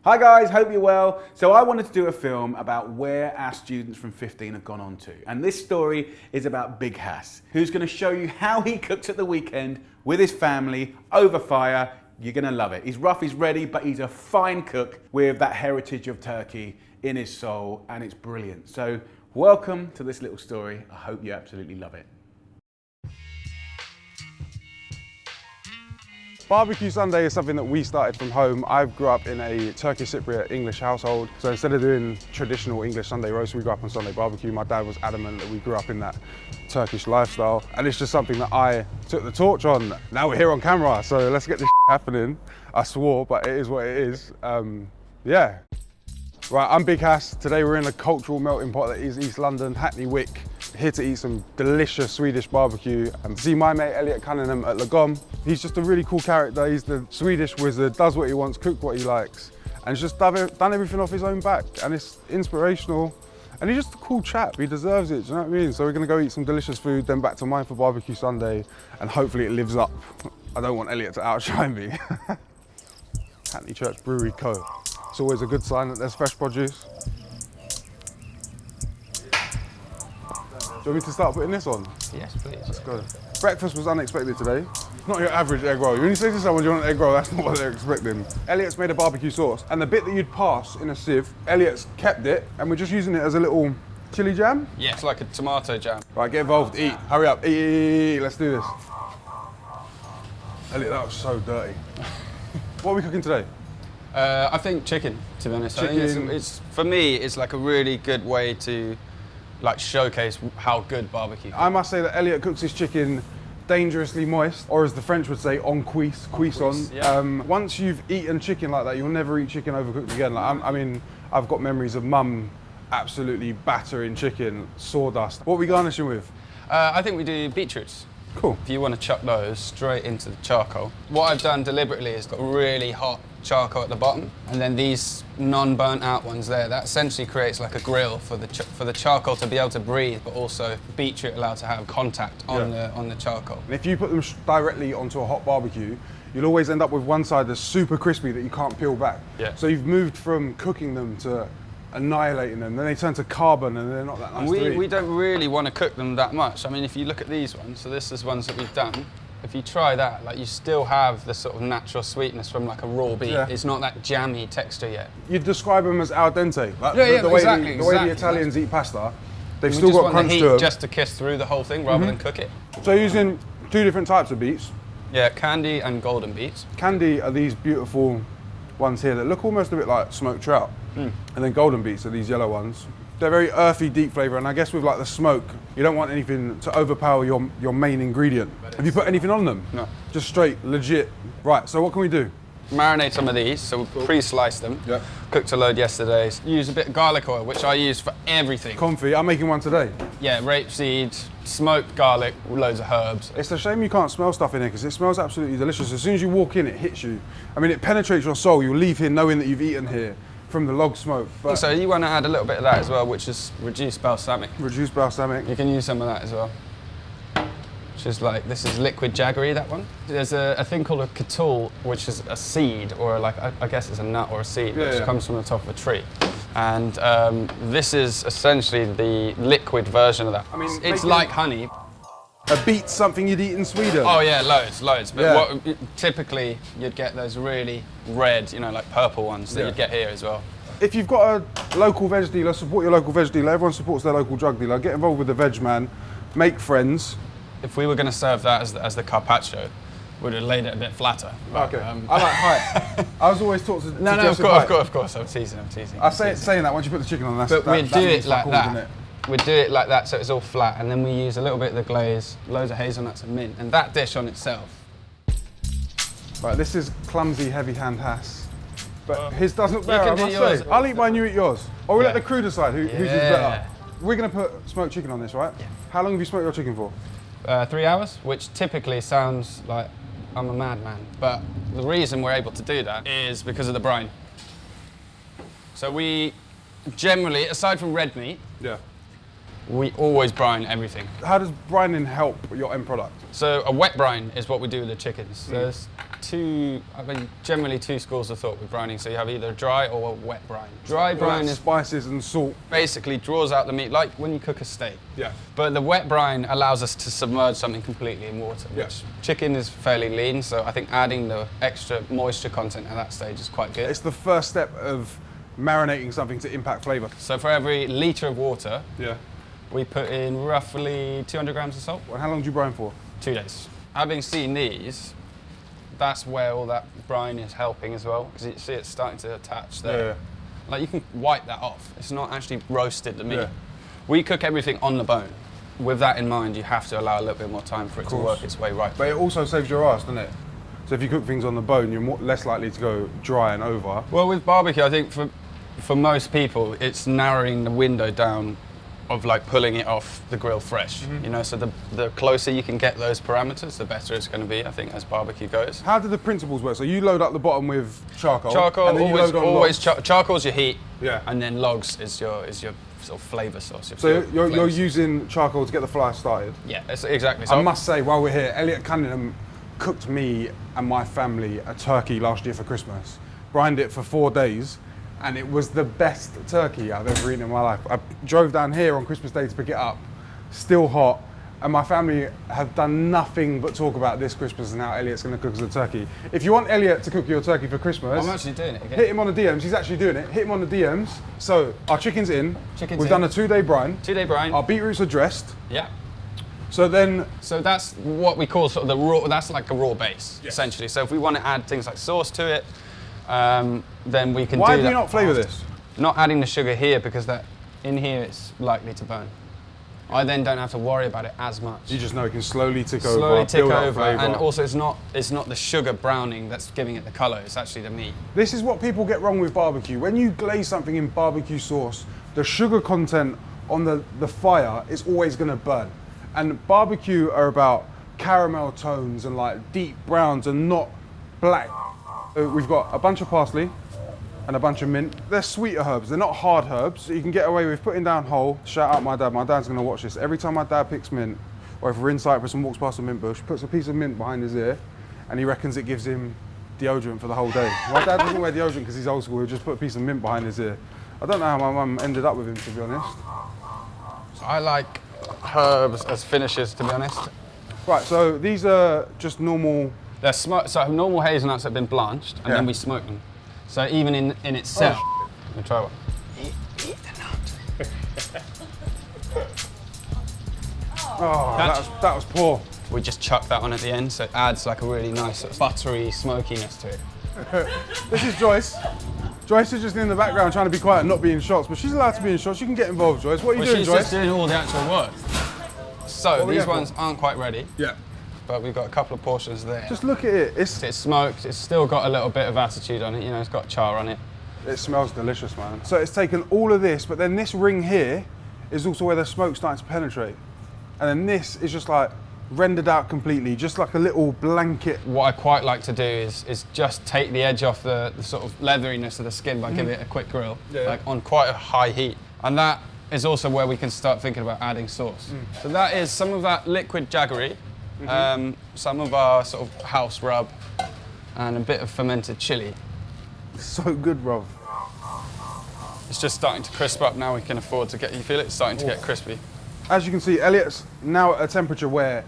Hi guys, hope you're well. So I wanted to do a film about where our students from 15 have gone on to. And this story is about Big Hass, who's going to show you how he cooks at the weekend with his family over fire. You're going to love it. He's rough, he's ready, but he's a fine cook with that heritage of Turkey in his soul, and it's brilliant. So welcome to this little story. I hope you absolutely love it. BBQ Sunday is something that we started from home. I grew up in a Turkish Cypriot English household. So instead of doing traditional English Sunday roast, we grew up on Sunday barbecue. My dad was adamant that we grew up in that Turkish lifestyle. And it's just something that I took the torch on. Now we're here on camera, so let's get this happening. I swore, but it is what it is. Yeah. Right, I'm Big Hass. Today we're in a cultural melting pot that is East London, Hackney Wick. Here to eat some delicious Swedish barbecue and see my mate Elliot Cunningham at LAGOM. He's just a really cool character. He's the Swedish wizard, does what he wants, cook what he likes, and he's just done everything off his own back, and it's inspirational. And he's just a cool chap, he deserves it, do you know what I mean? So we're gonna go eat some delicious food, then back to mine for BBQ Sunday, and hopefully it lives up. I don't want Elliot to outshine me. Hackney Church Brewery Co. It's always a good sign that there's fresh produce. Do you want me to start putting this on? Yes, please. Let's go. Breakfast was unexpected today. Not your average egg roll. When you say to someone you want an egg roll, that's not what they're expecting. Elliot's made a barbecue sauce, and the bit that you'd pass in a sieve, Elliot's kept it, and we're just using it as a little chili jam. Yeah, it's like a tomato jam. Right, get involved, eat. Hurry up, eat. Let's do this. Elliot, that was so dirty. What are we cooking today? I think chicken, to be honest. Chicken. I think it's for me, it's like a really good way to like showcase how good barbecue is. I must say that Elliot cooks his chicken dangerously moist, or as the French would say, en cuisson. Yeah. Once you've eaten chicken like that, you'll never eat chicken overcooked again. Like, I mean, I've got memories of mum absolutely battering chicken, sawdust. What are we garnishing with? I think we do beetroots. Cool. If you want to chuck those straight into the charcoal. What I've done deliberately is got really hot charcoal at the bottom, and then these non-burnt out ones there, that essentially creates like a grill for the charcoal to be able to breathe, but also beetroot allowed to have contact on the charcoal. And if you put them directly onto a hot barbecue, you'll always end up with one side that's super crispy that you can't peel back. Yeah. So you've moved from cooking them to annihilating them, then they turn to carbon and they're not that nice to eat. We don't really want to cook them that much. I mean, if you look at these ones, so this is ones that we've done. If you try that, like you still have the sort of natural sweetness from like a raw beef. Yeah. It's not that jammy texture yet. You'd describe them as al dente. Like Exactly. The way the Italians eat pasta, they've We still just got want crunch the to heat them. just to kiss through the whole thing rather than cook it. So using two different types of beets. Yeah, candy and golden beets. Candy are these beautiful ones here that look almost a bit like smoked trout. And then golden beets are these yellow ones. They're very earthy, deep flavour, and I guess with like the smoke, you don't want anything to overpower your main ingredient. Have you put anything on them? No. Just straight, legit. Right, so what can we do? Marinate some of these, so we'll pre-slice them. Yep. Cooked a load yesterday. Use a bit of garlic oil, which I use for everything. Comfy, I'm making one today. Yeah, rapeseed, smoked garlic, loads of herbs. It's a shame you can't smell stuff in here because it smells absolutely delicious. As soon as you walk in, it hits you. I mean, it penetrates your soul. You'll leave here knowing that you've eaten here from the log smoke. But So you want to add a little bit of that as well, which is reduced balsamic. reduced balsamic. You can use some of that as well. Which is like, this is liquid jaggery, that one. There's a thing called a catul, which is a seed, or like, I guess it's a nut or a seed, which comes from the top of a tree. And this is essentially the liquid version of that. I mean, it's like honey. A beet's something you'd eat in Sweden. Oh yeah, loads. But Yeah. typically you'd get those really red, you know, like purple ones that you'd get here as well. If you've got a local veg dealer, support your local veg dealer. Everyone supports their local drug dealer. Get involved with the veg man. Make friends. If we were going to serve that as the carpaccio, we'd have laid it a bit flatter. But, Okay. I like height. I was always taught to No, dress with of height. course. I'm teasing. I say it saying that once you put the chicken on, But we'd do means it like fuck all, that. doesn't it? We'd do it like that so it's all flat, and then we use a little bit of the glaze, loads of hazelnuts and mint, and that dish on itself. Right, this is clumsy, heavy hand Hass. But his does look better, I can do must yours. say. I'll eat mine, you eat yours. Or we'll let Yeah. the crew decide whose is better. We're going to put smoked chicken on this, right? Yeah. How long have you smoked your chicken for? 3 hours, which typically sounds like I'm a madman, but the reason we're able to do that is because of the brine. So we generally, aside from red meat, We always brine everything. How does brining help your end product? So a wet brine is what we do with the chickens. There's generally two schools of thought with brining. So you have either dry or a wet brine. Dry brine is spices and salt. basically draws out the meat, like when you cook a steak. Yeah. But the wet brine allows us to submerge something completely in water, which chicken is fairly lean, so I think adding the extra moisture content at that stage is quite good. It's the first step of marinating something to impact flavour. So for every litre of water, Yeah. we put in roughly 200 grams of salt. And how long do you brine for? 2 days. Having seen these, that's where all that brine is helping as well, because you see it's starting to attach there. Yeah. Like you can wipe that off. It's not actually roasted the meat. Yeah. We cook everything on the bone. With that in mind, you have to allow a little bit more time for it to work its way right. But it also saves your ass, doesn't it? So if you cook things on the bone, you're less likely to go dry and over. Well, with barbecue, I think for most people, it's narrowing the window down of like pulling it off the grill fresh. You know, so the closer you can get those parameters, the better it's going to be, I think, as barbecue goes. How do the principles work? So you load up the bottom with charcoal. Charcoal, and then you load on always logs. charcoal's your heat, Yeah. and then logs is your sort of flavour source. So you're using charcoal to get the fire started. Yeah, exactly. I must say, while we're here, Elliot Cunningham cooked me and my family a turkey last year for Christmas. Brined it for 4 days, and it was the best turkey I've ever eaten in my life. I drove down here on Christmas Day to pick it up, still hot, and my family have done nothing but talk about this Christmas and how Elliot's going to cook us a turkey. If you want Elliot to cook you a turkey for Christmas, I'm actually doing it again. hit him on the DMs. He's actually doing it. Hit him on the DMs. So our chicken's in. We've done a 2-day brine. 2-day brine. Our beetroots are dressed. Yeah. So then, So that's what we call sort of the raw. That's like a raw base, essentially. So if we want to add things like sauce to it, then we can why do do that. you not flavour this? Not adding the sugar here because that in here it's likely to burn. I then don't have to worry about it as much. You just know it can slowly tick over. Slowly tick build up over, flavour. and also it's not the sugar browning that's giving it the colour. It's actually the meat. This is what people get wrong with barbecue. When you glaze something in barbecue sauce, the sugar content on the fire is always going to burn. And barbecue are about caramel tones and like deep browns and not black. We've got a bunch of parsley and a bunch of mint. They're sweeter herbs, they're not hard herbs. So you can get away with putting down whole. Shout out my dad. My dad's going to watch this. Every time my dad picks mint, or if we're in Cyprus and walks past a mint bush, puts a piece of mint behind his ear, and he reckons it gives him deodorant for the whole day. My dad doesn't wear deodorant because he's old school. He'll just put a piece of mint behind his ear. I don't know how my mum ended up with him, to be honest. So I like herbs as finishes, to be honest. Right, so these are just normal. They're so normal hazelnuts have been blanched, and then we smoke them. So even in itself, let me try one. Eat the nut. Oh, that was poor. We just chuck that on at the end, so it adds like a really nice sort of buttery smokiness to it. This is Joyce. Joyce is just in the background trying to be quiet and not be in shots, but she's allowed to be in shots. You can get involved, Joyce. What are you doing, she's Joyce? just doing all the actual work. So these ones aren't quite ready. Yeah. But we've got a couple of portions there. Just look at it. It's smoked. It's still got a little bit of attitude on it. You know, it's got char on it. It smells delicious, man. So it's taken all of this, but then this ring here is also where the smoke's starting to penetrate. And then this is just like rendered out completely, just like a little blanket. What I quite like to do is just take the edge off the sort of leatheriness of the skin by giving it a quick grill, like on quite a high heat. And that is also where we can start thinking about adding sauce. So that is some of that liquid jaggery, some of our sort of house rub, and a bit of fermented chili. So good, bro. It's just starting to crisp up now. We can afford to get, you feel it? It's starting to get crispy. As you can see, Elliot's now at a temperature where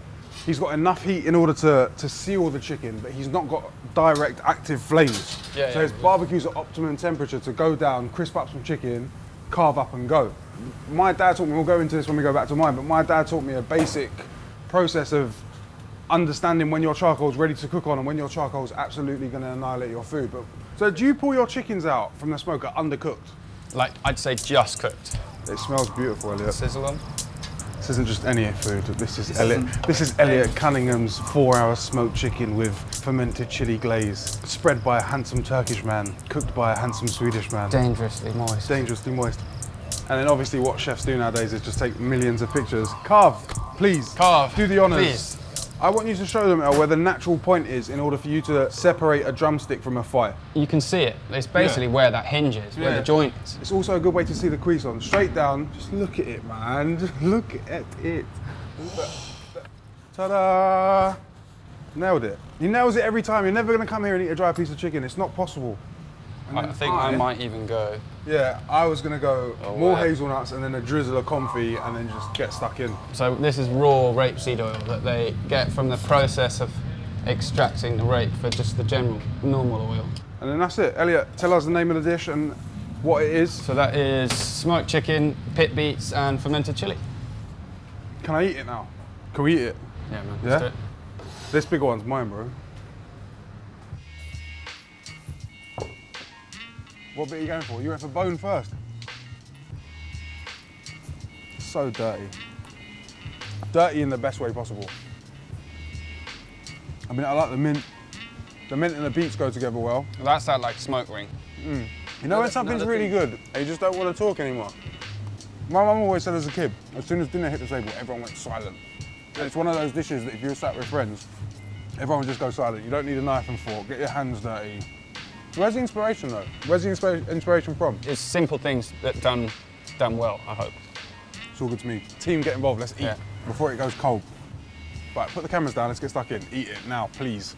he's got enough heat in order to seal the chicken, but he's not got direct active flames. So his barbecue's at optimum temperature to go down, crisp up some chicken, carve up and go. My dad taught me, we'll go into this when we go back to mine, but my dad taught me a basic process of understanding when your charcoal's ready to cook on and when your charcoal's absolutely going to annihilate your food. But so do you pull your chickens out from the smoker undercooked? Like, I'd say just cooked. It smells beautiful, Elliot. Sizzle on. This isn't just any food. This is Elliot Cunningham's 4-hour smoked chicken with fermented chili glaze, spread by a handsome Turkish man, cooked by a handsome Swedish man. Dangerously moist. Dangerously moist. And then obviously what chefs do nowadays is just take millions of pictures. Carve, please. Carve. Do the honours. Please. I want you to show them, El, where the natural point is in order for you to separate a drumstick from a thigh. You can see it. It's basically where that hinge is, where the joint is. It's also a good way to see the crease on. Straight down, just look at it, man. Just look at it. Ta-da! Nailed it. He nails it every time. You're never gonna come here and eat a dry piece of chicken. It's not possible. I think I might even go. Yeah, I was gonna go more hazelnuts and then a drizzle of comfy and then just get stuck in. So this is raw rapeseed oil that they get from the process of extracting the rape for just the general, normal oil. And then that's it. Elliot, tell us the name of the dish and what it is. So that is smoked chicken, pit beets and fermented chili. Can I eat it now? Can we eat it? Yeah, man, let's do it. This big one's mine, bro. What bit are you going for? You went for bone first. So dirty. Dirty in the best way possible. I mean, I like the mint. The mint and the beets go together well. That's that like smoke ring. You know when something's really good and you just don't want to talk anymore? My mum always said as a kid, as soon as dinner hit the table, everyone went silent. And it's one of those dishes that if you're sat with friends, everyone would just go silent. You don't need a knife and fork, get your hands dirty. Where's the inspiration though? Where's the inspiration from? It's simple things that done well, I hope. It's all good to me. Team, get involved, let's eat before it goes cold. Right, put the cameras down, let's get stuck in. Eat it now, please.